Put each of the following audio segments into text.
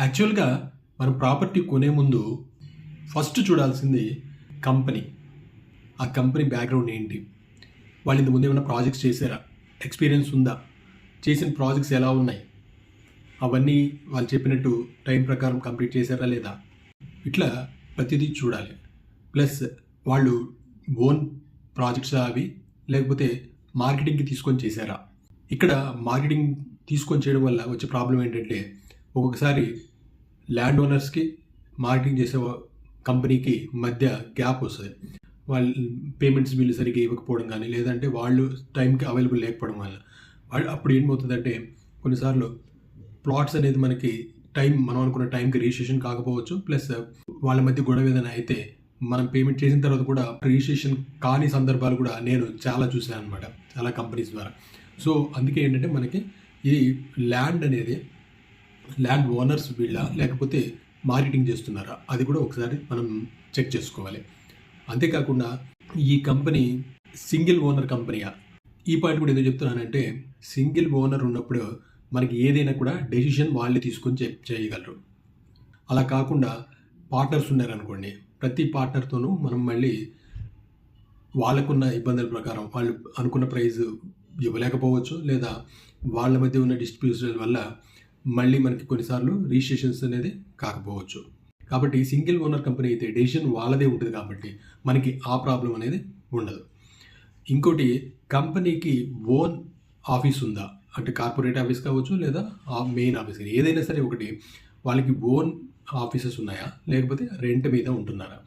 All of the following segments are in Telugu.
యాక్చువల్గా మనం ప్రాపర్టీ కొనే ముందు ఫస్ట్ చూడాల్సింది కంపెనీ. ఆ కంపెనీ బ్యాక్గ్రౌండ్ ఏంటి, వాళ్ళు ఇంత ముందు ఏమైనా ప్రాజెక్ట్స్ చేశారా, ఎక్స్పీరియన్స్ ఉందా, చేసిన ప్రాజెక్ట్స్ ఎలా ఉన్నాయి, అవన్నీ వాళ్ళు చెప్పినట్టు టైం ప్రకారం కంప్లీట్ చేశారా లేదా, ఇట్లా ప్రతిదీ చూడాలి. ప్లస్ వాళ్ళు ఓన్ ప్రాజెక్ట్స్ అవి లేకపోతే మార్కెటింగ్కి తీసుకొని చేశారా. ఇక్కడ మార్కెటింగ్ తీసుకొని చేయడం వల్ల వచ్చే ప్రాబ్లం ఏంటంటే ఒక్కొక్కసారి ల్యాండ్ ఓనర్స్కి మార్కెటింగ్ చేసే కంపెనీకి మధ్య గ్యాప్ వస్తుంది. వాళ్ళు పేమెంట్స్ బిల్లు సరిగ్గా ఇవ్వకపోవడం కానీ లేదంటే వాళ్ళు టైంకి అవైలబుల్ లేకపోవడం వల్ల వాళ్ళు అప్పుడు ఏమవుతుందంటే కొన్నిసార్లు ప్లాట్స్ అనేది మనకి మనం అనుకున్న టైంకి రిజిస్ట్రేషన్ కాకపోవచ్చు. ప్లస్ వాళ్ళ మధ్య గొడవ ఏదైనా అయితే మనం పేమెంట్ చేసిన తర్వాత కూడా రిజిస్ట్రేషన్ కాని సందర్భాలు కూడా నేను చాలా చూసాను అనమాట, చాలా కంపెనీస్ ద్వారా. సో అందుకే ఏంటంటే మనకి ఈ ల్యాండ్ అనేది ల్యాండ్ ఓనర్స్ వీళ్ళ లేకపోతే మార్కెటింగ్ చేస్తున్నారా అది కూడా ఒకసారి మనం చెక్ చేసుకోవాలి. అంతేకాకుండా ఈ కంపెనీ సింగిల్ ఓనర్ కంపెనీయా, ఈ పాయింట్ కూడా ఎందుకు చెప్తున్నానంటే సింగిల్ ఓనర్ ఉన్నప్పుడు మనకి ఏదైనా కూడా డెసిషన్ వాళ్ళే తీసుకొని చేయగలరు. అలా కాకుండా పార్ట్నర్స్ ఉన్నారనుకోండి, ప్రతి పార్ట్నర్తోనూ మనం మళ్ళీ వాళ్ళకున్న ఇబ్బందుల ప్రకారం వాళ్ళు అనుకున్న ప్రైజ్ ఇవ్వలేకపోవచ్చు, లేదా వాళ్ళ మధ్య ఉన్న డిస్ప్యూట్స్ వల్ల మళ్ళీ మనకి కొన్నిసార్లు రిజిస్ట్రేషన్స్ అనేది కాకపోవచ్చు. కాబట్టి సింగిల్ ఓనర్ కంపెనీ అయితే డెసిషన్ వాళ్ళదే ఉంటుంది కాబట్టి మనకి ఆ ప్రాబ్లం అనేది ఉండదు. ఇంకోటి, కంపెనీకి ఓన్ ఆఫీస్ ఉందా అంటే కార్పొరేట్ ఆఫీస్ కావచ్చు లేదా మెయిన్ ఆఫీస్, ఏదైనా సరే ఒకటి వాళ్ళకి ఓన్ ఆఫీసెస్ ఉన్నాయా లేకపోతే రెంట్ మీద ఉంటున్నారా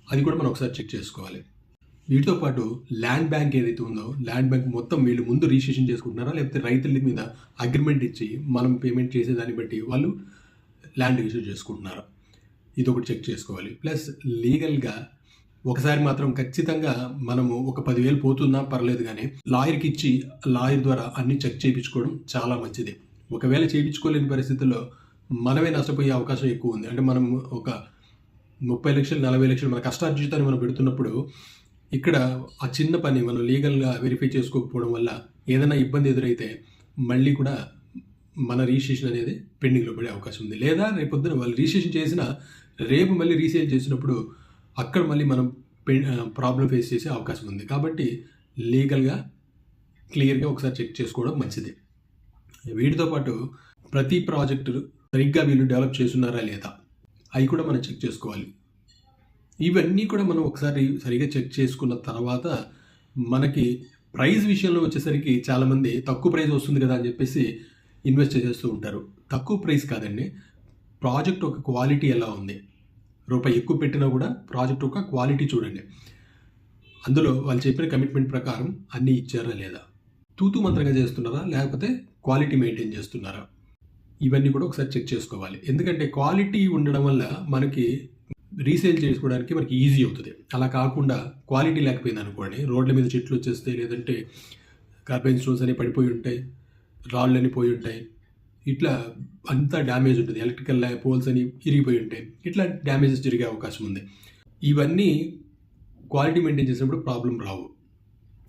అది కూడా మనం ఒకసారి చెక్ చేసుకోవాలి. వీటితో పాటు ల్యాండ్ బ్యాంక్ ఏదైతే ఉందో ల్యాండ్ బ్యాంక్ మొత్తం వీళ్ళు ముందు రిజిస్ట్రేషన్ చేసుకుంటున్నారా లేకపోతే రైతుల మీద అగ్రిమెంట్ ఇచ్చి మనం పేమెంట్ చేసేదాన్ని బట్టి వాళ్ళు ల్యాండ్ రిజిస్టర్ చేసుకుంటున్నారా ఇది ఒకటి చెక్ చేసుకోవాలి. ప్లస్ లీగల్గా ఒకసారి మాత్రం ఖచ్చితంగా మనము ఒక 10,000 పోతున్నా పర్లేదు కానీ లాయర్కి ఇచ్చి లాయర్ ద్వారా అన్ని చెక్ చేయించుకోవడం చాలా మంచిది. ఒకవేళ చేయించుకోలేని పరిస్థితుల్లో మనమే నష్టపోయే అవకాశం ఎక్కువ ఉంది. అంటే మనం ఒక 30 లక్షలు 40 లక్షలు మన కష్టార్జితాన్ని మనం పెడుతున్నప్పుడు ఇక్కడ ఆ చిన్న పని మనం లీగల్గా వెరిఫై చేసుకోకపోవడం వల్ల ఏదైనా ఇబ్బంది ఎదురైతే మళ్ళీ కూడా మన రిజిస్ట్రేషన్ అనేది పెండింగ్లో పడే అవకాశం ఉంది. లేదా రేపొద్దున వాళ్ళు రిజిస్ట్రేషన్ చేసిన రేపు మళ్ళీ రీసేల్ చేసినప్పుడు అక్కడ మళ్ళీ మనం ప్రాబ్లం ఫేస్ చేసే అవకాశం ఉంది. కాబట్టి లీగల్గా క్లియర్గా ఒకసారి చెక్ చేసుకోవడం మంచిది. వీటితో పాటు ప్రతి ప్రాజెక్టు సరిగ్గా వీళ్ళు డెవలప్ చేస్తున్నారా లేదా అవి కూడా మనం చెక్ చేసుకోవాలి. ఇవన్నీ కూడా మనం ఒకసారి సరిగా చెక్ చేసుకున్న తర్వాత మనకి ప్రైస్ విషయంలో వచ్చేసరికి చాలామంది తక్కువ ప్రైస్ వస్తుంది కదా అని చెప్పేసి ఇన్వెస్ట్ చేసేస్తూ ఉంటారు. తక్కువ ప్రైస్ కాదండి, ప్రాజెక్ట్ ఒక క్వాలిటీ ఎలా ఉంది, రూపాయి ఎక్కువ పెట్టినా కూడా ప్రాజెక్ట్ ఒక క్వాలిటీ చూడండి. అందులో వాళ్ళు చెప్పిన కమిట్మెంట్ ప్రకారం అన్నీ ఇచ్చారా లేదా, తూతూ మంత్రంగా చేస్తున్నారా లేకపోతే క్వాలిటీ మెయింటైన్ చేస్తున్నారా ఇవన్నీ కూడా ఒకసారి చెక్ చేసుకోవాలి. ఎందుకంటే క్వాలిటీ ఉండడం వల్ల మనకి రీసేల్ చేసుకోవడానికి మనకి ఈజీ అవుతుంది. అలా కాకుండా క్వాలిటీ లేకపోయింది అనుకోండి, రోడ్ల మీద చెట్లు వచ్చేస్తాయి, లేదంటే కార్బన్ స్టోన్స్ అని పడిపోయి ఉంటాయి, రాళ్ళు అని పోయి ఉంటాయి, ఇట్లా అంతా డ్యామేజ్ ఉంటుంది, ఎలక్ట్రికల్ పోల్స్ అని ఇరిగిపోయి ఉంటాయి, ఇట్లా డ్యామేజెస్ జరిగే అవకాశం ఉంది. ఇవన్నీ క్వాలిటీ మెయింటైన్ చేసినప్పుడు ప్రాబ్లం రావు.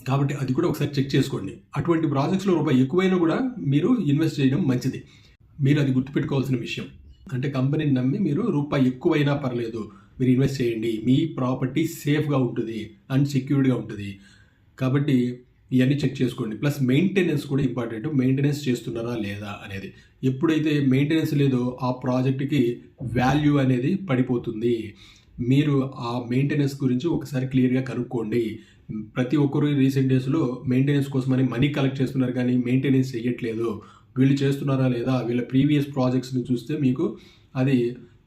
కాబట్టి అది కూడా ఒకసారి చెక్ చేసుకోండి. అటువంటి ప్రాజెక్ట్స్లో రూపాయి ఎక్కువైనా కూడా మీరు ఇన్వెస్ట్ చేయడం మంచిది. మీరు అది గుర్తుపెట్టుకోవాల్సిన విషయం. అంటే కంపెనీని నమ్మి మీరు రూపాయి ఎక్కువైనా పర్లేదు మీరు ఇన్వెస్ట్ చేయండి, మీ ప్రాపర్టీ సేఫ్గా ఉంటుంది అండ్ సెక్యూర్డ్గా ఉంటుంది. కాబట్టి ఇవన్నీ చెక్ చేసుకోండి. ప్లస్ మెయింటెనెన్స్ కూడా ఇంపార్టెంట్. మెయింటెనెన్స్ చేస్తున్నారా లేదా అనేది. ఎప్పుడైతే మెయింటెనెన్స్ లేదో ఆ ప్రాజెక్ట్కి వాల్యూ అనేది పడిపోతుంది. మీరు ఆ మెయింటెనెన్స్ గురించి ఒకసారి క్లియర్గా కనుక్కోండి. ప్రతి ఒక్కరు రీసెంట్ డేస్లో మెయింటెనెన్స్ కోసమని మనీ కలెక్ట్ చేస్తున్నారు కానీ మెయింటెనెన్స్ చేయట్లేదు. వీళ్ళు చేస్తున్నారా లేదా, వీళ్ళ ప్రీవియస్ ప్రాజెక్ట్స్ని చూస్తే మీకు అది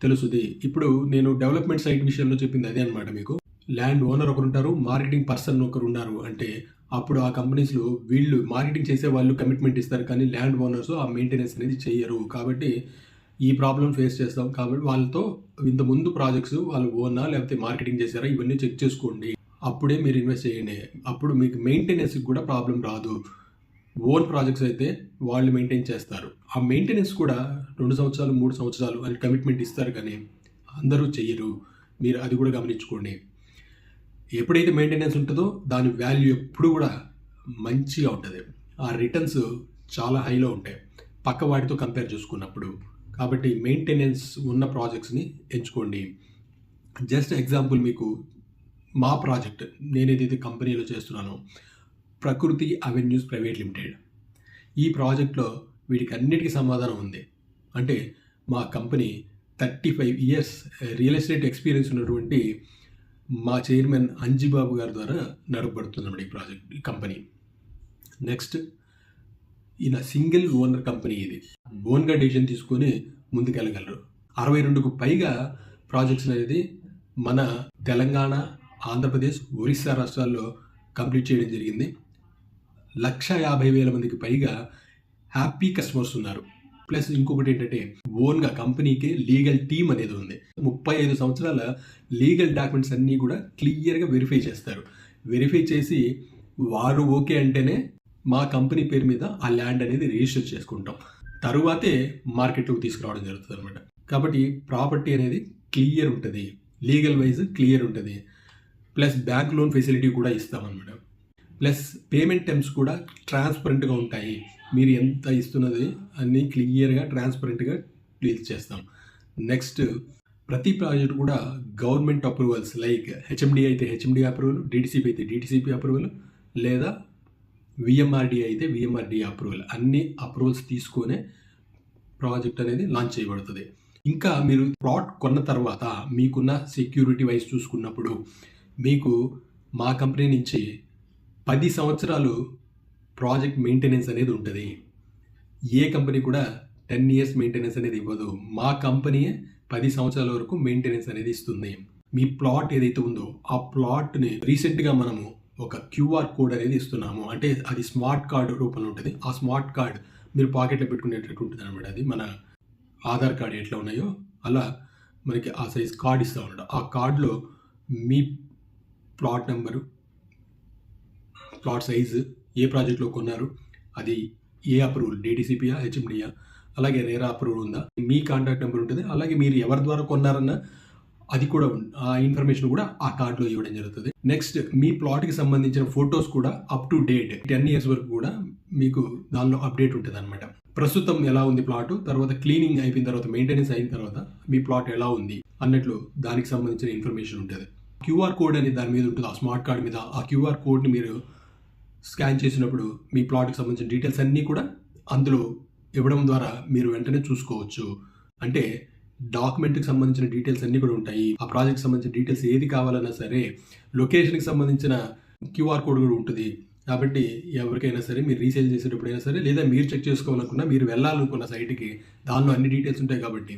తెలుస్తుంది. ఇప్పుడు నేను డెవలప్మెంట్ సైట్ విషయంలో చెప్పింది అదే అనమాట. మీకు ల్యాండ్ ఓనర్ ఒకరు ఉంటారు, మార్కెటింగ్ పర్సన్ ఒకరు ఉన్నారు అంటే అప్పుడు ఆ కంపెనీస్లో వీళ్ళు మార్కెటింగ్ చేసే వాళ్ళు కమిట్మెంట్ ఇస్తారు కానీ ల్యాండ్ ఓనర్స్ ఆ మెయింటెనెన్స్ అనేది చేయరు. కాబట్టి ఈ ప్రాబ్లం ఫేస్ చేస్తాం. కాబట్టి వాళ్ళతో ఇంత ముందు ప్రాజెక్ట్స్ వాళ్ళు ఓనా లేకపోతే మార్కెటింగ్ చేశారా ఇవన్నీ చెక్ చేసుకోండి. అప్పుడే మీరు ఇన్వెస్ట్ చేయండి. అప్పుడు మీకు మెయింటెనెన్స్కి కూడా ప్రాబ్లం రాదు. ఓన్ ప్రాజెక్ట్స్ అయితే వాళ్ళు మెయింటైన్ చేస్తారు. ఆ మెయింటెనెన్స్ కూడా 2 సంవత్సరాలు 3 సంవత్సరాలు అని కమిట్మెంట్ ఇస్తారు కానీ అందరూ చెయ్యరు. మీరు అది కూడా గమనించుకోండి. ఎప్పుడైతే మెయింటెనెన్స్ ఉంటుందో దాని వాల్యూ ఎప్పుడు కూడా మంచిగా ఉంటుంది. ఆ రిటర్న్స్ చాలా హైలో ఉంటాయి పక్క వాటితో కంపేర్ చేసుకున్నప్పుడు. కాబట్టి మెయింటెనెన్స్ ఉన్న ప్రాజెక్ట్స్ని ఎంచుకోండి. జస్ట్ ఎగ్జాంపుల్ మీకు మా ప్రాజెక్ట్ నేనేదైతే కంపెనీలో చేస్తున్నానో ప్రకృతి అవెన్యూస్ ప్రైవేట్ లిమిటెడ్, ఈ ప్రాజెక్ట్లో వీటికి అన్నిటికీ సమాధానం ఉంది. అంటే మా company 35 years real estate experience ఉన్నటువంటి మా చైర్మన్ అంజిబాబు గారి ద్వారా నడపబడుతుందన్నమాట ఈ ప్రాజెక్ట్, ఈ కంపెనీ. నెక్స్ట్, ఈయన సింగిల్ ఓనర్ కంపెనీ. ఇది ఓన్గా డిసిషన్ తీసుకొని ముందుకెళ్ళగలరు. 62కు పైగా ప్రాజెక్ట్స్ అనేది మన తెలంగాణ, ఆంధ్రప్రదేశ్, ఒరిస్సా రాష్ట్రాల్లో కంప్లీట్ చేయడం జరిగింది. 150,000 మందికి పైగా హ్యాపీ కస్టమర్స్ ఉన్నారు. ప్లస్ ఇంకొకటి ఏంటంటే ఓన్గా కంపెనీకి లీగల్ టీమ్ అనేది ఉంది. 35 సంవత్సరాల లీగల్ డాక్యుమెంట్స్ అన్నీ కూడా క్లియర్గా వెరిఫై చేస్తారు. వెరిఫై చేసి వారు ఓకే అంటేనే మా కంపెనీ పేరు మీద ఆ ల్యాండ్ అనేది రిజిస్టర్ చేసుకుంటాం. తరువాతే మార్కెట్లోకి తీసుకురావడం జరుగుతుంది అనమాట. కాబట్టి ప్రాపర్టీ అనేది క్లియర్ ఉంటుంది, లీగల్ వైజ్ క్లియర్ ఉంటుంది. ప్లస్ బ్యాంక్ లోన్ ఫెసిలిటీ కూడా ఇస్తామన్నమాట. ప్లస్ పేమెంట్ టర్మ్స్ కూడా ట్రాన్స్పరెంట్గా ఉంటాయి. మీరు ఎంత ఇస్తున్నది అన్నీ క్లియర్గా ట్రాన్స్పరెంట్గా డీల్ చేస్తాం. నెక్స్ట్, ప్రతి ప్రాజెక్ట్ కూడా గవర్నమెంట్ అప్రూవల్స్ లైక్ హెచ్ఎండి అయితే హెచ్ఎండి అప్రూవల్, డిటిసిపి అయితే డిటిసిపి అప్రూవల్, లేదా విఎంఆర్డి అయితే విఎంఆర్డి అప్రూవల్, అన్ని అప్రూవల్స్ తీసుకొనే ప్రాజెక్ట్ అనేది లాంచ్ చేయబడుతుంది. ఇంకా మీరు ప్లాట్ కొన్న తర్వాత మీకున్న సెక్యూరిటీ వైజ్ చూసుకున్నప్పుడు మీకు మా కంపెనీ నుంచి 10 సంవత్సరాలు ప్రాజెక్ట్ మెయింటెనెన్స్ అనేది ఉంటుంది. ఏ కంపెనీ కూడా 10 ఇయర్స్ మెయింటెనెన్స్ అనేది ఇవ్వదు. మా కంపెనీయే 10 సంవత్సరాల వరకు మెయింటెనెన్స్ అనేది ఇస్తుంది. మీ ప్లాట్ ఏదైతే ఉందో ఆ ప్లాట్ని రీసెంట్గా మనము ఒక క్యూఆర్ కోడ్ అనేది ఇస్తున్నాము. అంటే అది స్మార్ట్ కార్డు రూపంలో ఉంటుంది. ఆ స్మార్ట్ కార్డ్ మీరు పాకెట్లో పెట్టుకునేటట్టు ఉంటుంది అనమాట. అది మన ఆధార్ కార్డ్ ఎట్లా ఉన్నాయో అలా మనకి ఆ సైజ్ కార్డ్ ఇస్తూ ఉంటాడు. ఆ కార్డులో మీ ప్లాట్ నెంబరు, ప్లాట్ సైజు, ఏ ప్రాజెక్ట్లో కొన్నారు, అది ఏ అప్రూవల్, డిటిసిపియా హెచ్ఎండియా, అలాగే రేరా అప్రూవల్ ఉందా, మీ కాంటాక్ట్ నెంబర్ ఉంటుంది. అలాగే మీరు ఎవరి ద్వారా కొన్నారన్న అది కూడా ఆ ఇన్ఫర్మేషన్ కూడా ఆ కార్డులో ఇవ్వడం జరుగుతుంది. నెక్స్ట్, మీ ప్లాట్కి సంబంధించిన ఫొటోస్ కూడా అప్ టు డేట్ 10 ఇయర్స్ వరకు కూడా మీకు దానిలో అప్డేట్ ఉంటుంది అనమాట. ప్రస్తుతం ఎలా ఉంది ప్లాట్, తర్వాత క్లీనింగ్ అయిపోయిన తర్వాత, మెయింటెనెన్స్ అయిన తర్వాత మీ ప్లాట్ ఎలా ఉంది అన్నట్లు దానికి సంబంధించిన ఇన్ఫర్మేషన్ ఉంటుంది. క్యూఆర్ కోడ్ అనేది దాని మీద ఉంటుంది, ఆ స్మార్ట్ కార్డ్ మీద. ఆ క్యూఆర్ కోడ్ని మీరు స్కాన్ చేసినప్పుడు మీ ప్లాట్కి సంబంధించిన డీటెయిల్స్ అన్నీ కూడా అందులో ఇవ్వడం ద్వారా మీరు వెంటనే చూసుకోవచ్చు. అంటే డాక్యుమెంట్కి సంబంధించిన డీటెయిల్స్ అన్నీ కూడా ఉంటాయి. ఆ ప్రాజెక్ట్కి సంబంధించిన డీటెయిల్స్ ఏది కావాలన్నా సరే, లొకేషన్కి సంబంధించిన క్యూఆర్ కోడ్ కూడా ఉంటుంది. కాబట్టి ఎవరికైనా సరే మీరు రీసేల్ చేసేటప్పుడైనా సరే, లేదా మీరు చెక్ చేసుకోవాలనుకున్నా, మీరు వెళ్ళాలనుకున్న సైట్కి దానిలో అన్ని డీటెయిల్స్ ఉంటాయి. కాబట్టి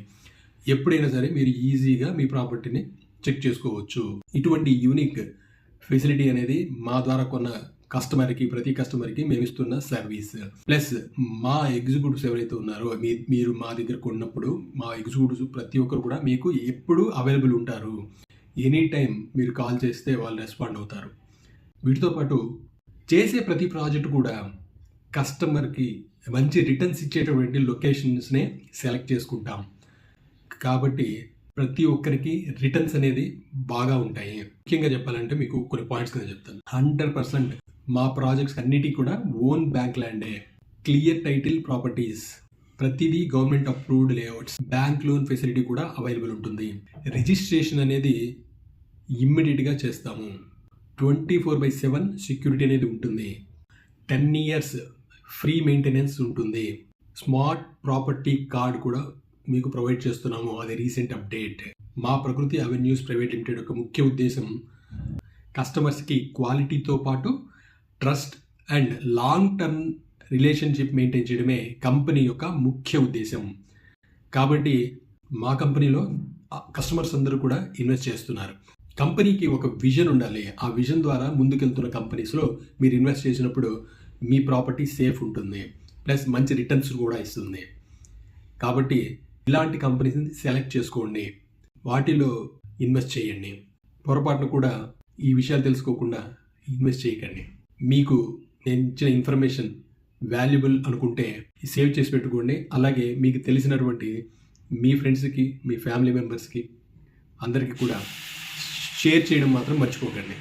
ఎప్పుడైనా సరే మీరు ఈజీగా మీ ప్రాపర్టీని చెక్ చేసుకోవచ్చు. ఇటువంటి యూనిక్ ఫెసిలిటీ అనేది మా ద్వారా కొన్న కస్టమర్కి, ప్రతి కస్టమర్కి మేము ఇస్తున్న సర్వీస్. ప్లస్ మా ఎగ్జిక్యూటివ్స్ ఎవరైతే ఉన్నారో, మీరు మా దగ్గర కొన్నప్పుడు మా ఎగ్జిక్యూటివ్స్ ప్రతి ఒక్కరు కూడా మీకు ఎప్పుడు అవైలబుల్ ఉంటారు. ఎనీ టైం మీరు కాల్ చేస్తే వాళ్ళు రెస్పాండ్ అవుతారు. వీటితో పాటు చేసే ప్రతి ప్రాజెక్ట్ కూడా కస్టమర్కి మంచి రిటర్న్స్ ఇచ్చేటువంటి లొకేషన్స్నే సెలెక్ట్ చేసుకుంటాం. కాబట్టి ప్రతి ఒక్కరికి రిటర్న్స్ అనేది బాగా ఉంటాయి. ముఖ్యంగా చెప్పాలంటే మీకు కొన్ని పాయింట్స్ కింద చెప్తాను. 100% మా ప్రాజెక్ట్స్ అన్నిటికీ కూడా ఓన్ బ్యాంక్ ల్యాండే, క్లియర్ టైటిల్ ప్రాపర్టీస్, ప్రతిదీ government approved layouts, bank loan facility కూడా అవైలబుల్ ఉంటుంది. రిజిస్ట్రేషన్ అనేది ఇమ్మీడియట్గా చేస్తాము. 24/7 సెక్యూరిటీ అనేది ఉంటుంది. 10 ఇయర్స్ ఫ్రీ మెయింటెనెన్స్ ఉంటుంది. స్మార్ట్ ప్రాపర్టీ కార్డ్ కూడా మీకు ప్రొవైడ్ చేస్తున్నాము. అది రీసెంట్ అప్డేట్. మా ప్రకృతి అవెన్యూస్ ప్రైవేట్ లిమిటెడ్ యొక్క ముఖ్య ఉద్దేశం కస్టమర్స్కి క్వాలిటీతో పాటు trust and long term relationship maintain చేయడమే కంపెనీ యొక్క ముఖ్య ఉద్దేశం. కాబట్టి మా కంపెనీలో కస్టమర్స్ అందరూ కూడా ఇన్వెస్ట్ చేస్తున్నారు. కంపెనీకి ఒక విజన్ ఉండాలి. ఆ విజన్ ద్వారా ముందుకెళ్తున్న కంపెనీస్లో మీరు ఇన్వెస్ట్ చేసినప్పుడు మీ ప్రాపర్టీ సేఫ్ ఉంటుంది, ప్లస్ మంచి రిటర్న్స్ కూడా ఇస్తుంది. కాబట్టి ఇలాంటి కంపెనీస్ని సెలెక్ట్ చేసుకోండి, వాటిలో ఇన్వెస్ట్ చేయండి. పొరపాటును కూడా ఈ విషయాలు తెలుసుకోకుండా ఇన్వెస్ట్ చేయకండి. మీకు నేను ఇచ్చిన ఇన్ఫర్మేషన్ వాల్యుబుల్ అనుకుంటే సేవ్ చేసి పెట్టుకోండి. అలాగే మీకు తెలిసినటువంటి మీ ఫ్రెండ్స్కి, మీ ఫ్యామిలీ మెంబర్స్కి అందరికీ కూడా షేర్ చేయడం మాత్రం మర్చిపోకండి.